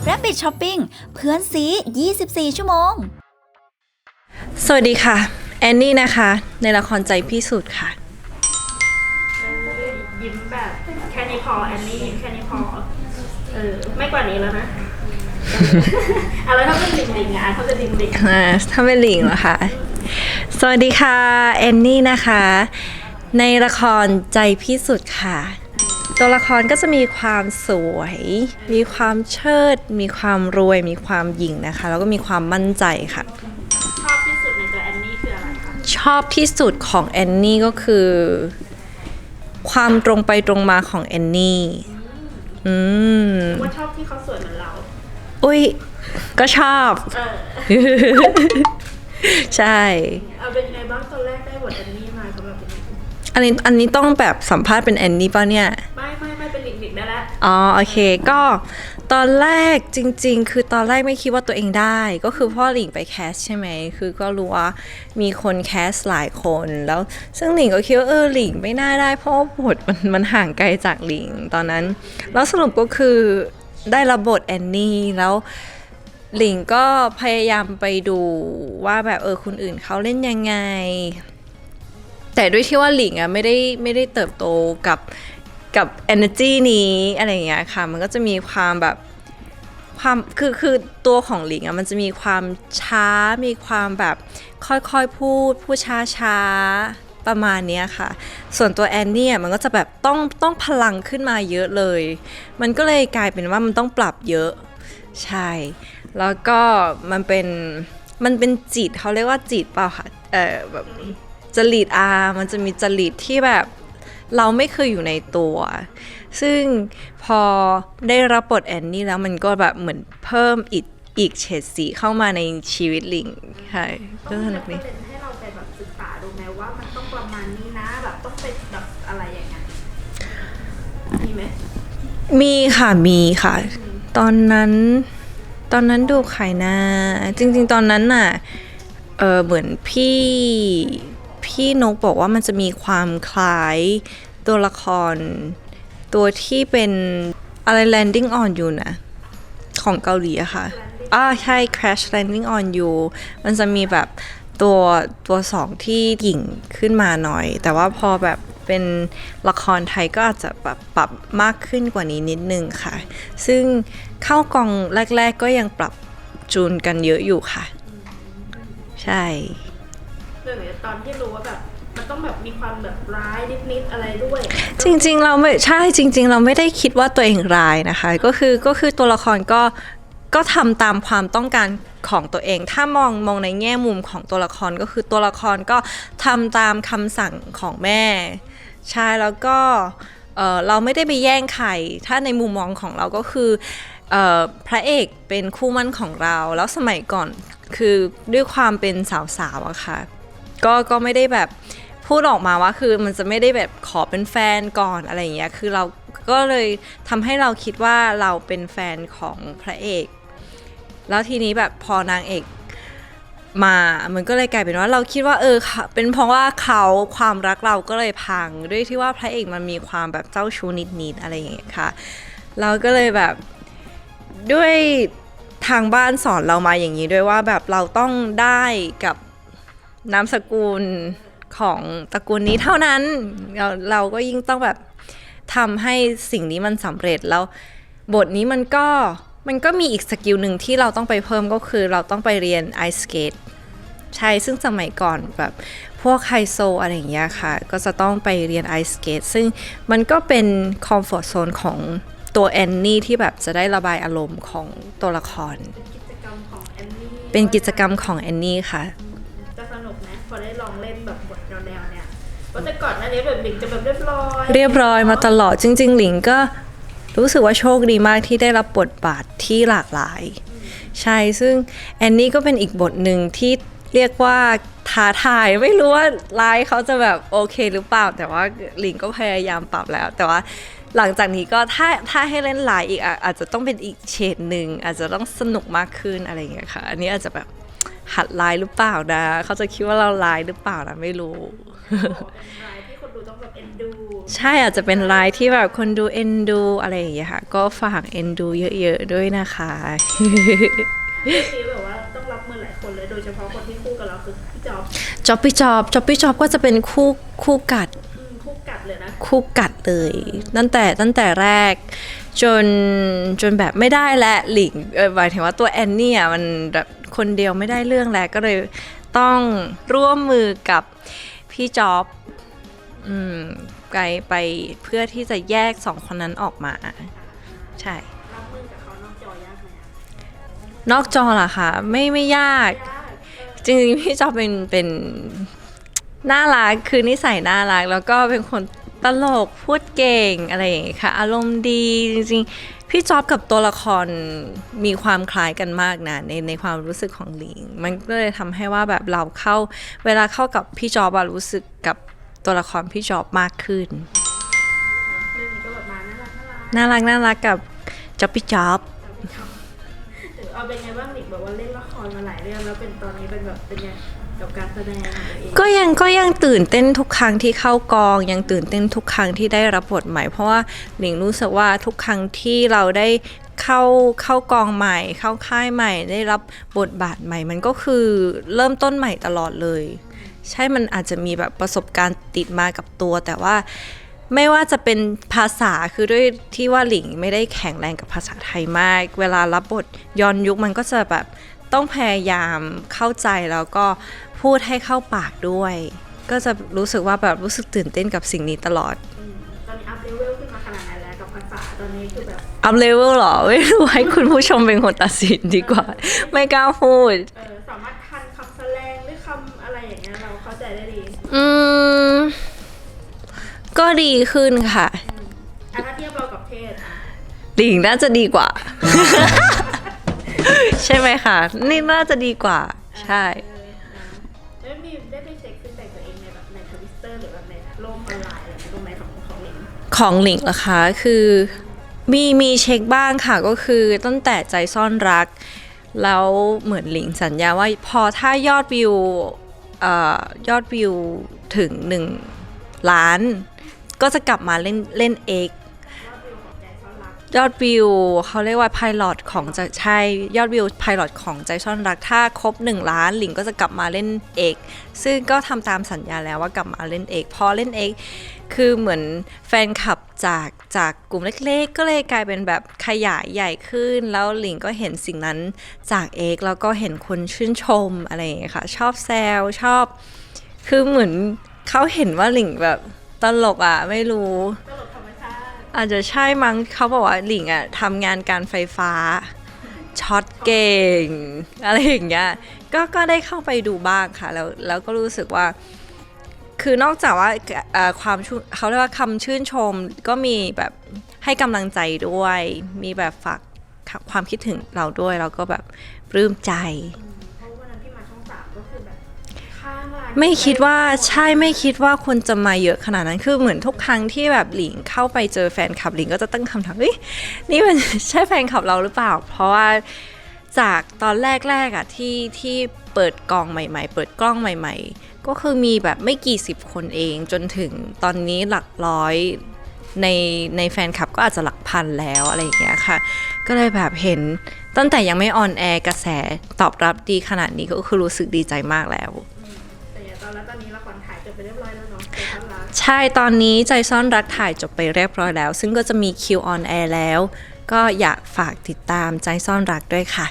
Rabbit Shopping เพื่อนซี24 ชั่วโมงสวัสดีค่ะแอนนี่นะคะในละครใจพิสูจน์ค่ะยิ้มแบบแค่นี้พอแอนนี่ยิ้มแค่นี้พอไม่กว่านี้แล้วนะแล้วถ้าเป็นลิงอ่ะถ้าเป็นลิงถ้าเป็นหลิงเหรอคะสวัสดีค่ะแอนนี่นะคะในละครใจพิสุทธิ์ค่ะตัวละครก็จะมีความสวยมีความเชิดมีความรวยมีความหยิ่งนะคะแล้วก็มีความมั่นใจค่ะชอบที่สุดในตัวแอนนี่คืออะไรคะชอบที่สุดของแอนนี่ก็คือความตรงไปตรงมาของแอนนี่ว่าชอบที่เขาสวยเหมือนเราอุ้ยก็ชอบใช่เป็นยังไงบ้างตอนแรกได้บทแอนนี่มาเขาแบบเป็นยังไงอันนี้ต้องแบบสัมภาษณ์เป็นแอนนี่ป่ะเนี่ยไม่เป็นลิงได้แล้วอ๋อโอเคก็ตอนแรกจริงๆคือตอนแรกไม่คิดว่าตัวเองได้ก็คือพ่อหลิงไปแคสใช่ไหมคือก็รู้ว่ามีคนแคสหลายคนแล้วซึ่งหลิงก็คิดว่าหลิงไม่น่าได้เพราะว่าบทมันห่างไกลจากหลิงตอนนั้นแล้วสรุปก็คือได้รับบทแอนนี่แล้วหลิงก็พยายามไปดูว่าแบบคนอื่นเขาเล่นยังไงแต่ด้วยที่ว่าหลิงไม่ได้เติบโตกับ energy นี้อะไรอย่างเงี้ยค่ะมันก็จะมีความแบบความคือตัวของหลิงมันจะมีความช้ามีความแบบค่อยๆพูดช้าประมาณนี้ค่ะส่วนตัวแอนนี่มันก็จะแบบต้องพลังขึ้นมาเยอะเลยมันก็เลยกลายเป็นว่ามันต้องปรับเยอะใช่แล้วก็มันเป็นจิตเขาเรียกว่าจิตเปล่าค่ะแบบจริตมันจะมีจริตที่แบบเราไม่เคยอยู่ในตัวซึ่งพอได้รับบทแอนนี่แล้วมันก็แบบเหมือนเพิ่มอีกเฉดสีเข้ามาในชีวิตหลิงใช่ก็สนุกดีให้เราไปแบบศึกษาดูไหมว่ามันต้องประมาณนี้นะแบบต้องเป็นแบบอะไรอย่างเงี้ยมีไหมมีค่ะตอนนั้นดูใครนะจริงๆตอนนั้นน่ะเหมือนพี่นกบอกว่ามันจะมีความคล้ายตัวละครตัวที่เป็นอะไร landing on you นะของเกาหลีอะค่ะใช่ crash landing on you มันจะมีแบบตัวสองที่หยิ่งขึ้นมาหน่อยแต่ว่าพอแบบเป็นละครไทยก็อาจจะแบบปรับมากขึ้นกว่านี้นิดนึงค่ะซึ่งเข้ากองแรกๆก็ยังปรับจูนกันเยอะอยู่ค่ะใช่ตอนที่รู้ว่าแบบมันต้องแบบมีความแบบร้ายนิดๆอะไรด้วยจริงๆเราไม่ใช่จริงๆเราไม่ได้คิดว่าตัวเองร้ายนะคะก็คือตัวละครก็ทำตามความต้องการของตัวเองถ้ามองในแง่มุมของตัวละครก็คือตัวละครก็ทำตามคำสั่งของแม่ใช่แล้วก็เราไม่ได้ไปแย่งใครถ้าในมุมมองของเราก็คือพระเอกเป็นคู่มั่นของเราแล้วสมัยก่อนคือด้วยความเป็นสาวๆอะค่ะก็ไม่ได้แบบพูดออกมาว่าคือมันจะไม่ได้แบบขอเป็นแฟนก่อนอะไรอย่างเงี้ยคือเราก็เลยทำให้เราคิดว่าเราเป็นแฟนของพระเอกแล้วทีนี้แบบพอนางเอกมามันก็เลยกลายเป็นว่าเราคิดว่าเป็นเพราะว่าเขาความรักเราก็เลยพังด้วยที่ว่าพระเอกมันมีความแบบเจ้าชู้นิดๆอะไรอย่างเงี้ยค่ะเราก็เลยแบบด้วยทางบ้านสอนเรามาอย่างนี้ด้วยว่าแบบเราต้องได้กับนามสกุลของตระกูลนี้เท่านั้นเราก็ยิ่งต้องแบบทำให้สิ่งนี้มันสำเร็จแล้วบทนี้มันก็มีอีกสกิลหนึ่งที่เราต้องไปเพิ่มก็คือเราต้องไปเรียนไอสเกตใช่ซึ่งสมัยก่อนแบบพวกไฮโซอะไรอย่างเงี้ยค่ะก็จะต้องไปเรียนไอสเกตซึ่งมันก็เป็นคอมฟอร์ตโซนของตัวแอนนี่ที่แบบจะได้ระบายอารมณ์ของตัวละครเป็นกิจกรรมของแอนนี่ค่ะจะสนุกนะพอได้ลองเล่นแบบบทแนวเนี่ยว่าแต่ก่อนหน้านี้แบบหลิงจะแบบเรียบร้อยมาตลอดจริงๆหลิงก็รู้สึกว่าโชคดีมากที่ได้รับบทบาทที่หลากหลายใช่ซึ่งแอนนี่ก็เป็นอีกบทหนึ่งที่ เรียกว่าท้าทายไม่รู้ว่าไลฟ์เขาจะแบบโอเคหรือเปล่าแต่ว่าหลิงก็พยายามปรับแล้ว แต่ว่าหลังจากนี้ก็ถ้าให้เล่นไลฟ์อีกอาจจะต้องเป็นอีกเฉดหนึ่งอาจจะต้องสนุกมากขึ้นอะไรอย่างเงี้ยค่ะอันนี้อาจจะแบบหัดไลฟ์หรือเปล่านะเขาจะคิดว่าเราไลฟ์หรือเปล่านะไม่รู้ เป็นไลน์ที่คนดูต้องแบบเอ็นดู ใช่อาจจะเป็นไลฟ์ที่แบบคนดูเอ็นดูอะไรอย่างเงี้ยค่ะก็ฝากเอ็นดูเยอะๆด้วยนะคะ เรื่องนี้แบบว่าต้องรับมือหลายคนเลยโดยเฉพาะคนที่คู่กับเราคือพี่จ๊อบ จ๊อบปี้จ๊อบก็จะเป็นคู่กัด คู่กัดเลยนะ คู่กัดเลยตั้งแต่แรกจนแบบไม่ได้และหลิงหมายถึงว่าตัวแอนนี่อ่ะมันแบบคนเดียวไม่ได้เรื่องแล้วก็เลยต้องร่วมมือกับพี่จ๊อบไปเพื่อที่จะแยกสองคนนั้นออกมาใช่ รับมือกับเขานอกจอยากไหมอะ นอกจอเหรอคะไม่ยาก ยาก จริงๆพี่จ๊อบเป็นน่ารักคือนิสัยน่ารักแล้วก็เป็นคนตลกพูดเก่งอะไรอย่างเงี้ยค่ะอารมณ์ดีจริงๆพี่จ๊อบกับตัวละครมีความคล้ายกันมากนะในความรู้สึกของหลิงมันก็เลยทำให้ว่าแบบเราเวลาเข้ากับพี่จ๊อบอะรู้สึกกับตัวละครพี่จ๊อบมากขึ้น เรื่องนี้ก็แบบมาน่ารัก กับจ๊อบพี่จ๊อบ เอาเป็นไงบ้างหลิกแบบว่าเล่นละครมาหลายเรื่องแล้วเป็นตอนนี้เป็นแบบเป็นไงกับการแสดงของตัวเอง ก็ยังตื่นเต้นทุกครั้งที่เข้ากองยังตื่นเต้นทุกครั้งที่ได้รับบทใหม่เพราะว่าหลิงรู้สึกว่าทุกครั้งที่เราได้เข้ากองใหม่เข้าค่ายใหม่ได้รับบทบาทใหม่มันก็คือเริ่มต้นใหม่ตลอดเลยใช่มันอาจจะมีแบบประสบการณ์ติดมากับตัวแต่ว่าไม่ว่าจะเป็นภาษาคือด้วยที่ว่าหลิงไม่ได้แข็งแรงกับภาษาไทยมากเวลารับบทย้อนยุคมันก็จะแบบต้องพยายามเข้าใจแล้วก็พูดให้เข้าปากด้วย ก็จะรู้สึกว่าแบบรู้สึกตื่นเต้นกับสิ่งนี้ตลอด ตอนนี้อัพเลเวลขึ้นมาขนาดไหนแล้วกับภาษาตอนนี้คือแบบ อัพเลเวลหรอไม่รู้ให้คุณผู้ชมเป็นคนตัดสินดีกว่า ไม่กล้าพูด สามารถทันคำแสลงหรือคำอะไรอย่างเงี้ยเราเข้าใจได้ดี ก็ดีขึ้นค่ะ ถ้าเทียบเรากับเทศอะ หลิงน่าจะดีกว่า ใช่ไหมคะนี่น่าจะดีกว่า ใช่ แล้วได้ไปเช็คฟีดแบ็กตัวเองในแบบในทวิตเตอร์หรือแบบในโลกออนไลน์อะไรตรงไหนของหลิง ของหลิงเหรอคะคือมีเช็คบ้างค่ะก็คือตั้งแต่ใจซ่อนรัก แล้วเหมือนหลิงสัญญาว่าพอถ้ายอดวิวถึง1 ล้าน ก็จะกลับมาเล่นเอกยอดวิวเขาเรียกว่า Pilot ของจะใช่ยอดวิว Pilot ของใจซ่อนรักถ้าครบ1 ล้านหลิงก็จะกลับมาเล่นเอกซึ่งก็ทำตามสัญญาแล้วว่ากลับมาเล่นเอกพอเล่นเอกคือเหมือนแฟนคลับจากกลุ่มเล็กๆก็เลยกลายเป็นแบบขยายใหญ่ขึ้นแล้วหลิงก็เห็นสิ่งนั้นจากเอกแล้วก็เห็นคนชื่นชมอะไรอย่างเงี้ยค่ะชอบแซวชอบคือเหมือนเขาเห็นว่าหลิงแบบตลกอ่ะไม่รู้ ตลกธรรมชาติ อาจจะใช่มั้งเขาบอกว่าหลิงอ่ะทำงานการไฟฟ้าช็อตเก่งอะไรอย่างเงี้ยก็ได้เข้าไปดูบ้างค่ะแล้วก็รู้สึกว่าคือนอกจากว่าเขาเรียกว่าคำชื่นชมก็มีแบบให้กำลังใจด้วยมีแบบฝากความคิดถึงเราด้วยแล้วก็แบบปลื้มใจ เพราะวันนั้นที่มาช่อง3ก็คือแบบข้างร้าน ไม่คิดว่าคนจะมาเยอะขนาดนั้นคือเหมือนทุกครั้งที่แบบหลิงเข้าไปเจอแฟนคลับหลิงก็จะตั้งคำถามเฮ้ยนี่มัน ใช่แฟนคลับเราหรือเปล่าเพราะว่าจากตอนแรกๆอ่ะที่เปิดกองใหม่ๆเปิดกล้องใหม่ๆก็คือมีแบบไม่กี่สิบคนเองจนถึงตอนนี้หลักร้อยในแฟนคลับก็อาจจะหลักพันแล้วอะไรอย่างเงี้ยค่ะก็เลยแบบเห็นตั้งแต่ยังไม่ออนแอร์กระแสตอบรับดีขนาดนี้ก็คือรู้สึกดีใจมากแล้ว แต่อย่างตอนนี้ละครถ่ายจบไปเรียบร้อยแล้วเนาะใจซ่อนรัก ใช่ตอนนี้ใจซ่อนรักถ่ายจบไปเรียบร้อยแล้ว ซึ่งก็จะมีคิวออนแอร์แล้ว ก็อยากฝากติดตามใจซ่อนรักด้วยค่ะ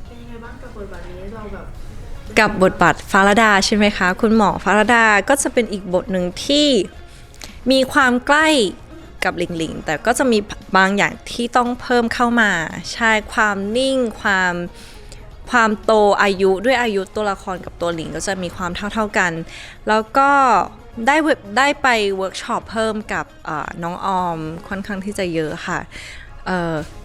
เป็นยังไงบ้างกับบทบาทนี้เราแบบ กับบทบาทฟ้าระดาใช่ไหมคะ คุณหมอฟ้าระดาก็จะเป็นอีกบทหนึ่งที่มีความใกล้กับหลิงหลิงแต่ก็จะมีบางอย่างที่ต้องเพิ่มเข้ามาใช่ความนิ่งความโตอายุด้วยอายุตัวละครกับตัวหลิงก็จะมีความเท่ากัน แล้วก็ได้ไปเวิร์กช็อปเพิ่มกับน้องออมค่อนข้างที่จะเยอะค่ะ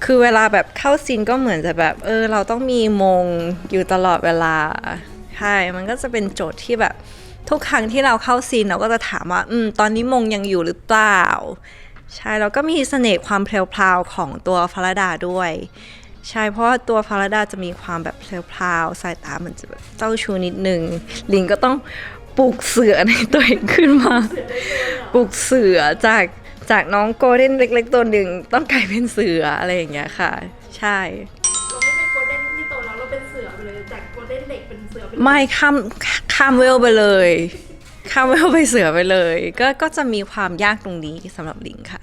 คือเวลาแบบเข้าซีนก็เหมือนจะแบบเราต้องมีมงอยู่ตลอดเวลา ช่ มันก็จะเป็นโจทย์ที่แบบทุกครั้งที่เราเข้าซีนเราก็จะถามว่าตอนนี้มงยังอยู่หรือเปล่าใช่แล้วก็มีเสน่ห์ความเพลวๆของตัวฟาราดาด้วยใช่เพราะว่าตัวฟาราดาจะมีความแบบเพลวๆสายตามันจะแบบเจ้าชู้นิดนึงลิงก็ต้องปลุกเสือในตัวเองขึ้นมาปลุกเสือจากน้องโกลเด้นเล็กๆตัวหนึ่งต้องกลายเป็นเสืออะไรอย่างเงี้ยค่ะใช่ เราไม่เป็นโกลเด้นที่โตแล้วเราเป็นเสือไปเลยจากโกลเด้นเด็กเป็นเสือไปเลย ไม่ข้ามเวลไปเลยข้ามเวลไปเสือไปเลยก็จะมีความยากตรงนี้สำหรับลิงค่ะ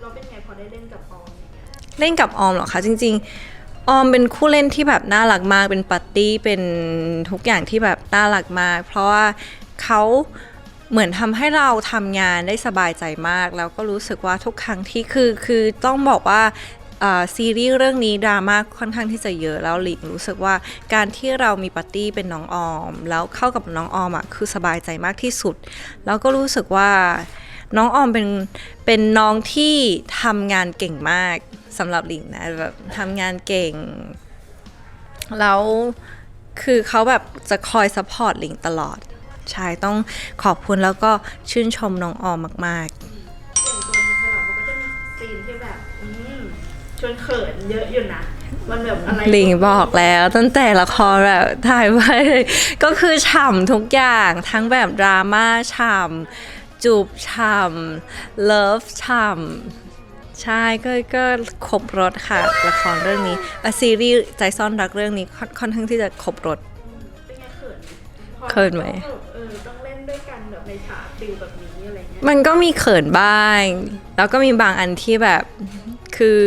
เราเป็นไงพอได้เล่นกับออมอย่างเงี้ย เล่นกับออมเหรอคะจริงๆออมเป็นคู่เล่นที่แบบน่ารักมากเป็นปาร์ตี้เป็นทุกอย่างที่แบบน่ารักมากเพราะว่าเขาเหมือนทำให้เราทำงานได้สบายใจมากแล้วก็รู้สึกว่าทุกครั้งที่คือต้องบอกว่าซีรีส์เรื่องนี้ดราม่าค่อนข้างที่จะเยอะแล้วหลิงรู้สึกว่าการที่เรามีปาร์ตี้เป็นน้องออมแล้วเข้ากับน้องออมคือสบายใจมากที่สุดแล้วก็รู้สึกว่าน้องออมเป็นน้องที่ทำงานเก่งมากสำหรับหลิงนะแบบทำงานเก่งแล้วคือเขาแบบจะคอยซัพพอร์ตหลิงตลอดใช่ต้องขอบคุณแล้วก็ชื่นชมน้องออมมากๆอย่างตัวในไพลอตมันก็จะมีซีนที่แบบชวนเขินเยอะอยู่นะมันแบบอะไรลิงบอกแล้วตั้งแต่ละครแบบถ่ายไปก็คือฉ่ำทุกอย่างทั้งแบบดราม่าฉ่ำจูบฉ่ำเลิฟฉ่ำใช่ก็ครบรสค่ะละครเรื่องนี้ซีรีส์ใจซ่อนรักเรื่องนี้ค่อนข้างที่จะครบรสเป็นไงเขินไหมต้องเล่นด้วยกันแบบในฉากฟิลแบบนี้อะไรเงี้ยมันก็มีเขินบ้างแล้วก็มีบางอันที่แบบคือ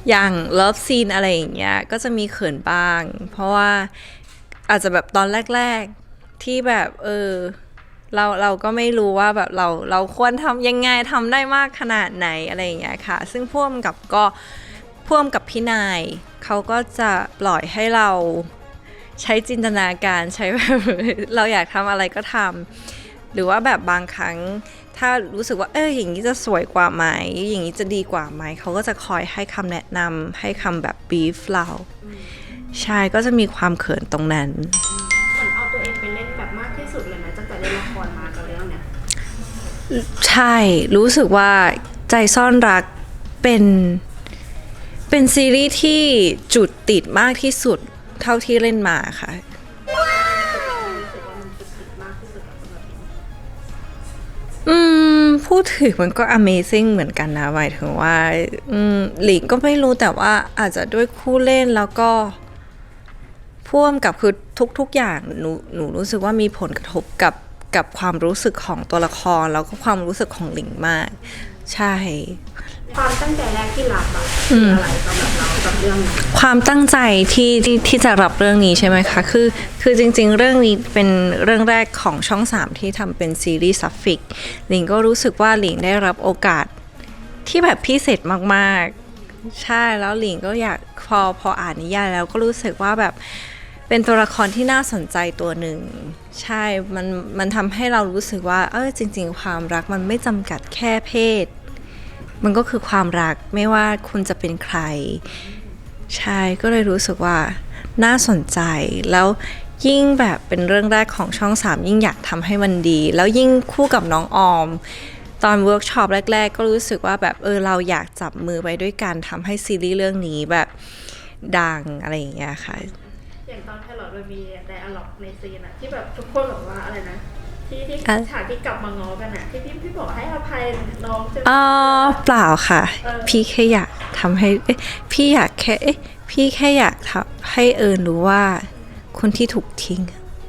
อย่างเลิฟซีนอะไรอย่างเงี้ยก็จะมีเขินบ้างเพราะว่าอาจจะแบบตอนแรกๆที่แบบเราก็ไม่รู้ว่าแบบเราควรทำยังไงทำได้มากขนาดไหนอะไรอย่างเงี้ยค่ะซึ่งพ่วงกับพี่นายเขาก็จะปล่อยให้เราใช้จินตนาการใช้แบบเราอยากทำอะไรก็ทำหรือว่าแบบบางครั้งถ้ารู้สึกว่าอย่างนี้จะสวยกว่าไหมอย่างนี้จะดีกว่าไหมเขาก็จะคอยให้คำแนะนำให้คำแบบบีฟเราใช่ก็จะมีความเขินตรงนั้นเหมือนเอาตัวเองไปเล่นแบบมากที่สุดเลยนะตั้งแต่เล่นละครมากับเรื่องเนี้ยใช่รู้สึกว่าใจซ่อนรักเป็นซีรีส์ที่จุดติดมากที่สุดเท่าที่เล่นมาค่ะพูดถึงมันก็ Amazing เหมือนกันนะหมายถึงว่าหลิงก็ไม่รู้แต่ว่าอาจจะด้วยคู่เล่นแล้วก็พ่วงกับคือทุกอย่างหนูรู้สึกว่ามีผลกระทบกับความรู้สึกของตัวละครแล้วก็ความรู้สึกของหลิงมากใช่ความตั้งใจแรกที่รับอะคืออะไรสำหรับเรากับเรื่องนี้ความตั้งใจที่จะรับเรื่องนี้ใช่ไหมคะคือจริงๆเรื่องนี้เป็นเรื่องแรกของช่อง3ที่ทำเป็นซีรีส์ซัฟฟิกหลิงก็รู้สึกว่าหลิงได้รับโอกาสที่แบบพิเศษมากๆใช่แล้วหลิงก็อยากพออ่านนิยายแล้วก็รู้สึกว่าแบบเป็นตัวละครที่น่าสนใจตัวหนึ่งใช่มันทำให้เรารู้สึกว่าจริงๆความรักมันไม่จำกัดแค่เพศมันก็คือความรักไม่ว่าคุณจะเป็นใครใช่ก็เลยรู้สึกว่าน่าสนใจแล้วยิ่งแบบเป็นเรื่องแรกของช่อง3ยิ่งอยากทำให้มันดีแล้วยิ่งคู่กับน้องออมตอนเวิร์กช็อปแรกๆก็รู้สึกว่าแบบเราอยากจับมือไปด้วยกันทำให้ซีรีส์เรื่องนี้แบบดังอะไรอย่างเงี้ยค่ะอย่างตอนไพลอตมันมีไดอะล็อกในซีนอะที่แบบทุกคนบอกว่าอะไรนะที่ฉากที่กลับมาง้อกันอะที่พี่บอกให้อภัยน้องใช่ไหมเปล่าค่ะพี่แค่อยากทำให้พี่อยากแค่พี่แค่อยากทำให้รู้ว่าคนที่ถูกทิ้ง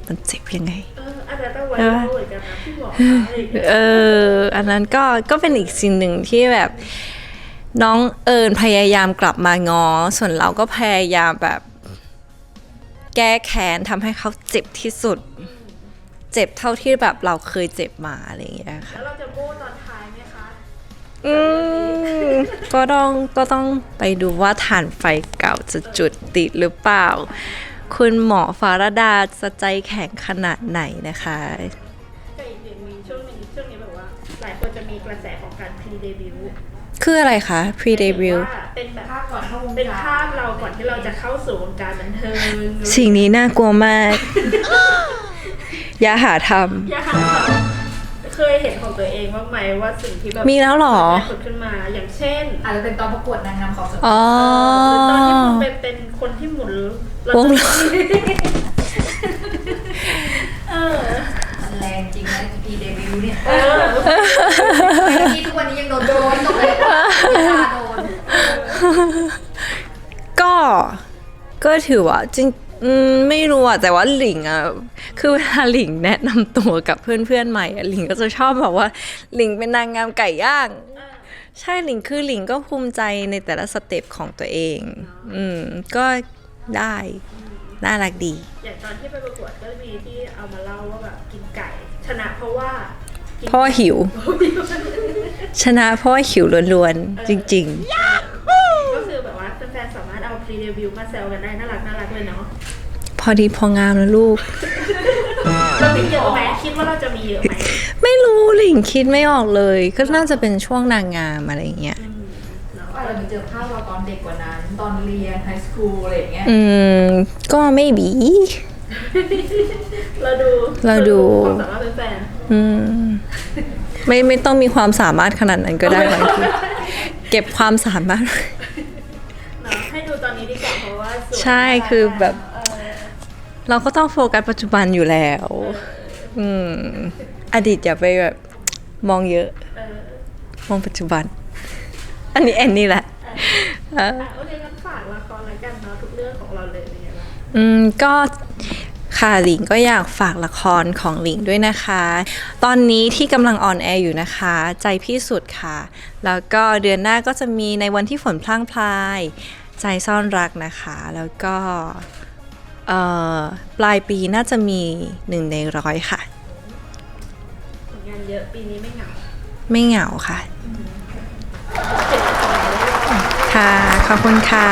มันเจ็บยังไงอันนั้นต้องไว้ด้วยกันนะพี่บอกอันนั้นก็เป็นอีกสิ่งหนึ่งที่แบบน้องพยายามกลับมาง้อส่วนเราก็พยายามแบบแก้แค้นทำให้เขาเจ็บที่สุดเจ็บเท่าที่แบบเราเคยเจ็บมาอะไรอย่างเงี้ยค่ะแล้วเราจะโบ้ตอนท้ายไหมคะก็ต้องไปดูว่าถ่านไฟเก่าจะจุดติดหรือเปล่าคุณหมอฟาราดาจะใจแข็งขนาดไหนนะคะก็อีกอย่างมีช่วงนี้แบบว่าหลายคนจะมีกระแสของการพรีเดบิวต์ คืออะไรคะ pre ห debut มายถึงว่าเป็นแบบ ภาพก่อนเข้าวง เป็น การ ภาพเราก่อนที่เราจะเข้าสู่วงการบันเทิง สิ่งนี้น่ากลัวมาก อย่าหาท อย่าหาเคยเห็นของตัวเองบ้างไหมว่าสิ่งที่แบบ มีแล้วเหรอ ผุดขึ้นมาอย่างเช่น อาจจะเป็นตอนประกวดนางงามของสต ำอ๋อ หรือตอนที่คุณเป็นคนที่หมุน วงล้อ เออ มันแรงจริงนะพีเดบิวต์เนี่ย เออ ที่ทุกวันนี้ยังโดนตกเลยโดน ก็ถือว่าจริงไม่รู้อะแต่ว่าหลิงอะคือเวลาหลิงแนะนำตัวกับเพื่อนๆใหม่อะหลิงก็จะชอบบอกว่าหลิงเป็นนางงามไก่ย่าง ใช่หลิงคือหลิงก็ภูมิใจในแต่ละสเต็ปของตัวเอง ก็ได้น่ารักดี อย่างตอนที่ไปประกวดก็มีที่เอามาเล่าว่าแบบกินไก่ชนะเพราะว่ากิน เพราะว่าหิว ชนะเพราะว่าหิวล้วนๆ จริง ก็คือแบบว่าแฟนๆสามารถเอาพรีเดบิวต์มาแซวกันได้น่ารักเลยเนาะ ๆ พอดีพองามนะลูก เรามีเยอะไหมคิดว่าเราจะมีเยอะไหม ไม่รู้หลิงคิดไม่ออกเลย ก็น่าจะเป็นช่วงนางงามอะไรอย่างเงี้ย อาจจะมีเจอภาพเราตอนเด็กกว่านั้น ตอนเรียนไฮสคูลอะไรอย่างเงี้ย ก็ไม่บี เราดู ความสามารถเป็นแฟน ไม่ต้องมีความสามารถขนาดนั้นก็ได้บางทีเก็บความสามารถ เนาะให้ดูตอนนี้ดีกว่าเพราะว่าสวย ใช่คือแบบ เราก็ต้องโฟกัสปัจจุบันอยู่แล้ว อดีตอย่าไปแบบมองเยอะ มองปัจจุบัน อันนี้แอนนี่แหละ โอเคงั้นฝากละครแล้วกันเนาะทุกเรื่องของเราเลยเป็นไงบ้าง ก็ค่ะหลิงก็อยากฝากละครของหลิงด้วยนะคะ ตอนนี้ที่กำลังออนแอร์อยู่นะคะ ใจพี่สุดค่ะ แล้วก็เดือนหน้าก็จะมีในวันที่ฝนพลั่งพลาย ใจซ่อนรักนะคะ แล้วก็ปลายปีน่าจะมี1 ใน 100ค่ะ ผลงานเยอะปีนี้ไม่เหงา ไม่เหงาค่ะ ค่ะ ขอบคุณค่ะ